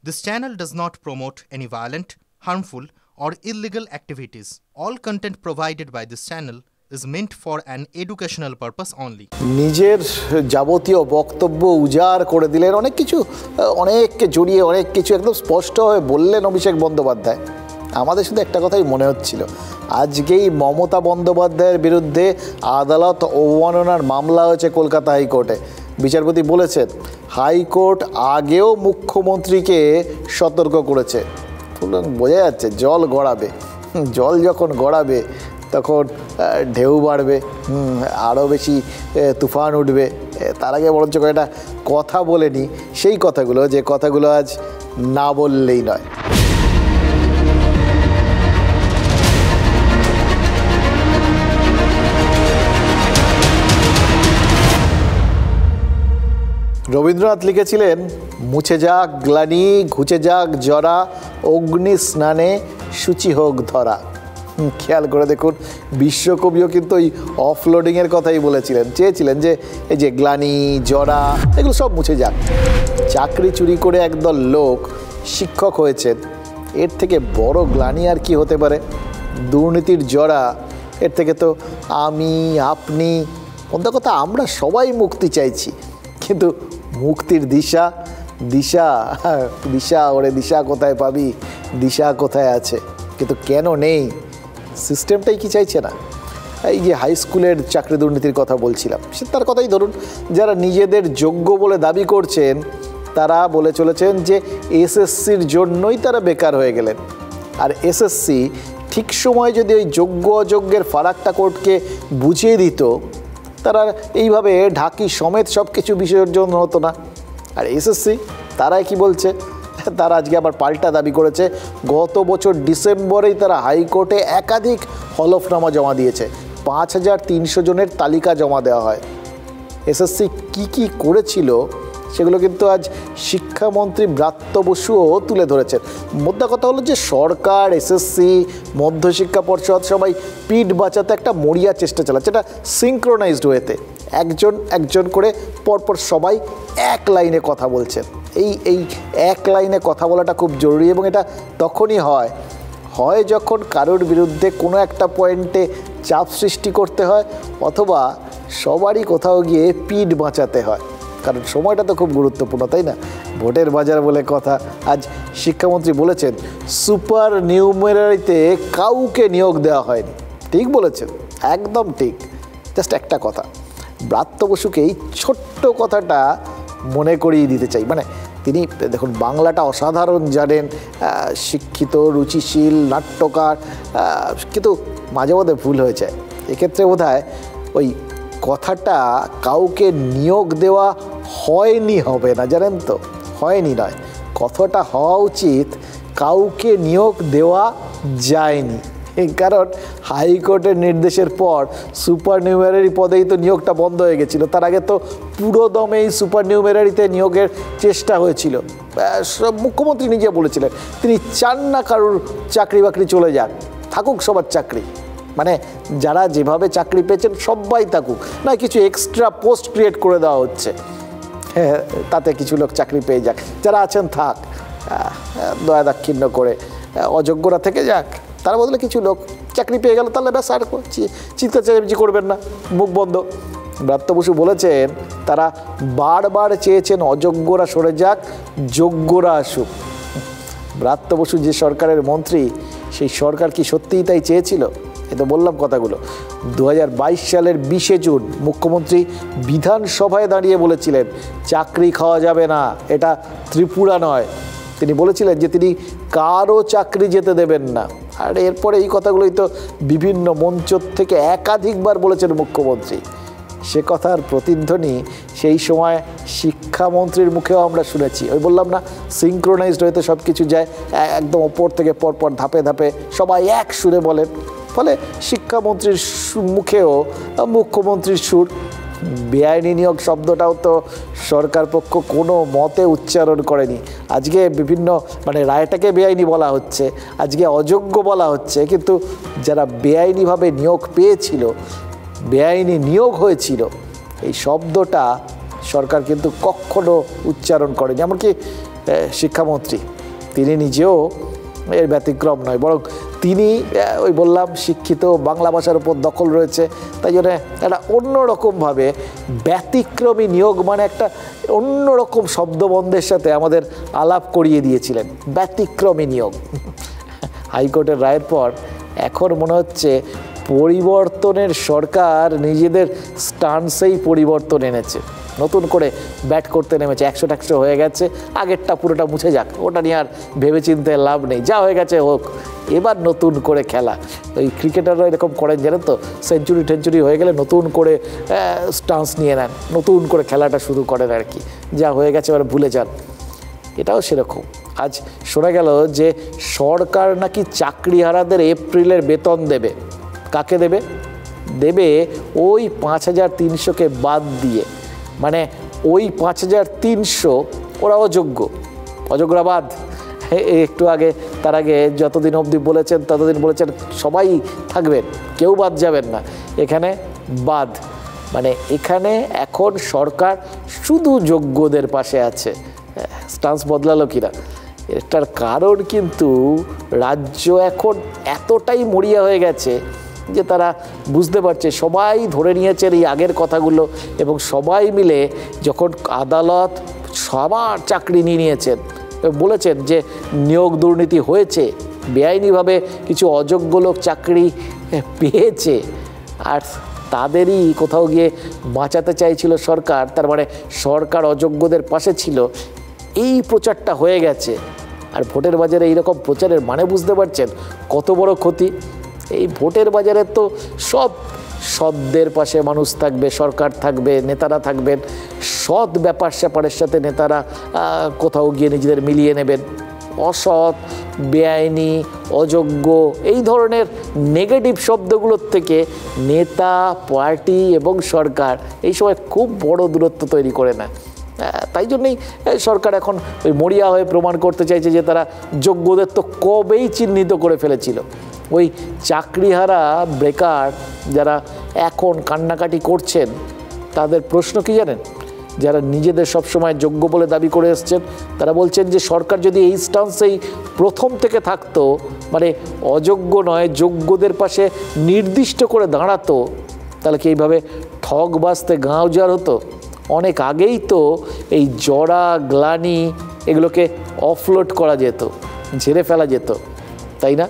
This channel does not promote any violent, harmful, or illegal activities. All content provided by this channel is meant for an educational purpose only. নিজের যাবতীয় বক্তব্য উজাড় করে দিলেন, অনেককে জড়িয়ে অনেক কিছু একদম স্পষ্টভাবে বললেন অভিষেক বন্দ্যোপাধ্যায়। আমাদের শুধু একটা কথাই মনে হচ্ছিল, আজকেই মমতা বন্দ্যোপাধ্যায়ের বিরুদ্ধে আদালত অবমাননার মামলা হয়েছে কলকাতা হাইকোর্টে। বিচারপতি বলেছেন হাইকোর্ট আগেও মুখ্যমন্ত্রীকে সতর্ক করেছে। বোঝা যাচ্ছে জল গড়াবে, জল যখন গড়াবে তখন ঢেউ বাড়বে, আরও বেশি তুফান উঠবে। তার আগে বরঞ্চ একটা কথা বলে নিই, সেই কথাগুলো যে কথাগুলো আজ না বললেই নয়। রবীন্দ্রনাথ লিখেছিলেন, মুছে যাক গ্লানি, ঘুচে যাক জরা, অগ্নি স্নানে শুচি হোক ধরা। খেয়াল করে দেখুন, বিশ্বকবিও কিন্তু ওই অফলোডিংয়ের কথাই বলেছিলেন, চেয়েছিলেন যে এই যে গ্লানি, জরা, এগুলো সব মুছে যাক। চাকরি চুরি করে একদল লোক শিক্ষক হয়েছেন, এর থেকে বড় গ্লানি আর কি হতে পারে? দুর্নীতির জরা, এর থেকে তো আমি, আপনি, অন্য কথা আমরা সবাই মুক্তি চাইছি, কিন্তু মুক্তির দিশা দিশা দিশা ওরে দিশা কোথায় পাবি, দিশা কোথায় আছে? কিন্তু কেন নেই? সিস্টেমটাই কি চাইছে না? এই যে হাই স্কুলের চাকরি দুর্নীতির কথা বলছিলাম, সে তার কথাই ধরুন, যারা নিজেদের যোগ্য বলে দাবি করছেন তারা বলে চলেছেন যে এসএসসির জন্যই তারা বেকার হয়ে গেলেন। আর এসএসসি ঠিক সময় যদি ওই যোগ্য অযোগ্যের ফারাকটা কোর্টকে বুঝিয়ে দিত, তারা এইভাবে ঢাকি সমেত সব কিছু বিসর্জন হতো না। আর এসএসসি তারাই কি বলছে, তারা আজকে আবার পাল্টা দাবি করেছে, গত বছর ডিসেম্বরেই তারা হাইকোর্টে একাধিক হলফনামা জমা দিয়েছে, 5300 জনের তালিকা জমা দেওয়া হয়। এসএসসি কি করেছিল সেগুলো কিন্তু আজ শিক্ষামন্ত্রী ব্রাত্য বসুও তুলে ধরেছেন। মোদ্দা কথা হলো যে সরকার, এসএসসি, মধ্যশিক্ষা পর্ষদ সবাই পিঠ বাঁচাতে একটা মরিয়া চেষ্টা চালাচ্ছে, এটা সিঙ্ক্রোনাইজড ওয়েতে, একজন করে পরপর সবাই এক লাইনে কথা বলছেন। এই এক লাইনে কথা বলাটা খুব জরুরি, এবং এটা তখনই হয় যখন কারোর বিরুদ্ধে কোনো একটা পয়েন্টে চাপ সৃষ্টি করতে হয়, অথবা সবারই কোথাও গিয়ে পিঠ বাঁচাতে হয়। কারণ সময়টা তো খুব গুরুত্বপূর্ণ, তাই না? ভোটের বাজার বলে কথা। আজ শিক্ষামন্ত্রী বলেছেন সুপার নিউমেরারিতে কাউকে নিয়োগ দেওয়া হয়নি। ঠিক বলেছেন, একদম ঠিক। জাস্ট একটা কথা, ব্রাত্য বসুকে এই ছোট্ট কথাটা মনে করিয়ে দিতে চাই। মানে তিনি দেখুন, বাংলাটা অসাধারণ জানেন, শিক্ষিত, রুচিশীল, নাট্যকার, কিন্তু মাঝে মধ্যে ভুল হয়ে যায়। এক্ষেত্রে বোধহয় ওই কথাটা কাউকে নিয়োগ দেওয়া হয়নি হবে না, জানেন তো, হয়নি নয়, কথাটা হওয়া উচিত কাউকে নিয়োগ দেওয়া যায়নি। কারণ হাইকোর্টের নির্দেশের পর সুপার নিউমেরারি পদেই তো নিয়োগটা বন্ধ হয়ে গেছিলো। তার আগে তো পুরো দমেই সুপার নিউমেরারিতে নিয়োগের চেষ্টা হয়েছিল। মুখ্যমন্ত্রী নিজে বলেছিলেন তিনি চান না কারোর চাকরি বাকরি চলে যাক, থাকুক সবার চাকরি, মানে যারা যেভাবে চাকরি পেয়েছেন সবাই থাকুক, না কিছু এক্সট্রা পোস্ট ক্রিয়েট করে দেওয়া হচ্ছে, হ্যাঁ, তাতে কিছু লোক চাকরি পেয়ে যাক, যারা আছেন থাক, দয়া দাক্ষিণ্য করে, অযোগ্যরা থেকে যাক, তার বদলে কিছু লোক চাকরি পেয়ে গেল, তাহলে ব্যাস আর চিৎকার চেঁচামেচি করবেন না, মুখ বন্ধ। ব্রাত্য বসু বলেছেন তারা বারবার চেয়েছেন অযোগ্যরা সরে যাক, যোগ্যরা আসুক। ব্রাত্য বসু যে সরকারের মন্ত্রী, সেই সরকার কি সত্যিই তাই চেয়েছিল? এ তো বললাম কথাগুলো। 2022 সালের 20শে জুন মুখ্যমন্ত্রী বিধানসভায় দাঁড়িয়ে বলেছিলেন চাকরি খাওয়া যাবে না, এটা ত্রিপুরা নয়। তিনি বলেছিলেন যে তিনি কারও চাকরি যেতে দেবেন না। আর এরপরে এই কথাগুলোই তো বিভিন্ন মঞ্চ থেকে একাধিকবার বলেছেন মুখ্যমন্ত্রী। সে কথার প্রতিধ্বনি সেই সময় শিক্ষামন্ত্রীর মুখেও আমরা শুনেছি। ওই বললাম না, সিঙ্ক্রোনাইজড হইতে সব কিছু যায়, একদম ওপর থেকে পরপর ধাপে ধাপে সবাই এক সুরে বলেন, ফলে শিক্ষামন্ত্রীর মুখেও মুখ্যমন্ত্রীর সুর। বেআইনি নিয়োগ শব্দটাও তো সরকার পক্ষ কোনো মতে উচ্চারণ করেনি। আজকে বিভিন্ন রায়টাকে বেআইনি বলা হচ্ছে, আজকে অযোগ্য বলা হচ্ছে, কিন্তু যারা বেআইনিভাবে নিয়োগ পেয়েছিল, বেআইনি নিয়োগ হয়েছিল, এই শব্দটা সরকার কিন্তু কখনো উচ্চারণ করেনি। এমনকি শিক্ষামন্ত্রী, তিনি নিজেও এর ব্যতিক্রম নয়, বরং তিনি ওই বললাম শিক্ষিত, বাংলা ভাষার উপর দখল রয়েছে, তাই জন্য একটা অন্যরকমভাবে ব্যতিক্রমী নিয়োগ মানে একটা অন্যরকম শব্দবন্ধের সাথে আমাদের আলাপ করিয়ে দিয়েছিলেন, ব্যতিক্রমী নিয়োগ। হাইকোর্টের রায়ের পর এখন মনে হচ্ছে পরিবর্তনের সরকার নিজেদের স্টান্সেই পরিবর্তন এনেছে, নতুন করে ব্যাট করতে নেমেছে, 100 হয়ে গেছে, আগেরটা পুরোটা মুছে যাক, ওটা নিয়ে আর ভেবেচিন্তে লাভ নেই, যা হয়ে গেছে হোক, এবার নতুন করে খেলা। ওই ক্রিকেটাররা এরকম করেন জানেন তো, সেঞ্চুরি হয়ে গেলে নতুন করে স্টান্স নিয়ে নেন, নতুন করে খেলাটা শুরু করেন আর কি, যা হয়ে গেছে এবার ভুলে যান। এটাও সেরকম। আজ শোনা গেল যে সরকার নাকি চাকরিহারাদের এপ্রিলের বেতন দেবে। কাকে দেবে? দেবে ওই 5300-কে বাদ দিয়ে, মানে ওই 5300 ওরা অযোগ্যরা বাদ। একটু আগে, তার আগে যতদিন অবধি বলেছেন ততদিন বলেছেন সবাই থাকবেন, কেউ বাদ যাবেন না, এখানে বাদ। মানে এখানে এখন সরকার শুধু যোগ্যদের পাশে আছে। স্টান্স বদলালো কিনা, এটার কারণ কিন্তু রাজ্য এখন এতটাই মরিয়া হয়ে গেছে যে তারা বুঝতে পারছে, সবাই ধরে নিয়েছেন এই আগের কথাগুলো, এবং সবাই মিলে যখন আদালত সবার চাকরি নিয়ে নিয়েছেন, বলেছেন যে নিয়োগ দুর্নীতি হয়েছে, বেআইনিভাবে কিছু অযোগ্য লোক চাকরি পেয়েছে, আর তাদেরই কোথাও গিয়ে বাঁচাতে চাইছিল সরকার, তার মানে সরকার অযোগ্যদের পাশে ছিল, এই প্রচারটা হয়ে গেছে। আর ভোটের বাজারে এইরকম প্রচারের মানে বুঝতে পারছেন কত বড় ক্ষতি। এই ভোটের বাজারে তো সব সৎদের পাশে মানুষ থাকবে, সরকার থাকবে, নেতারা থাকবেন, সৎ ব্যাপার স্যাপারের সাথে নেতারা কোথাও গিয়ে নিজেদের মিলিয়ে নেবেন, অসৎ, বেআইনি, অযোগ্য এই ধরনের নেগেটিভ শব্দগুলোর থেকে নেতা, পার্টি এবং সরকার এই সময় খুব বড় দূরত্ব তৈরি করে নেয়। তাই জন্যই সরকার এখন ওই মরিয়া হয়ে প্রমাণ করতে চাইছে যে তারা যোগ্যদের তো কবেই চিহ্নিত করে ফেলেছিল। ওই চাকরিহারা বেকার যারা এখন কান্নাকাটি করছেন, তাদের প্রশ্ন কি জানেন? যারা নিজেদের সবসময় যোগ্য বলে দাবি করে এসছেন, তারা বলছেন যে সরকার যদি এই স্টান্সেই প্রথম থেকে থাকতো, মানে অযোগ্য নয় যোগ্যদের পাশে নির্দিষ্ট করে দাঁড়াতো, তাহলে কি এইভাবে ঠগ বাজতে গাঁ উজাড় হতো? অনেক আগেই তো এই জরা, গ্লানি এগুলোকে অফলোড করা যেত, ঝেড়ে ফেলা যেত, তাই না?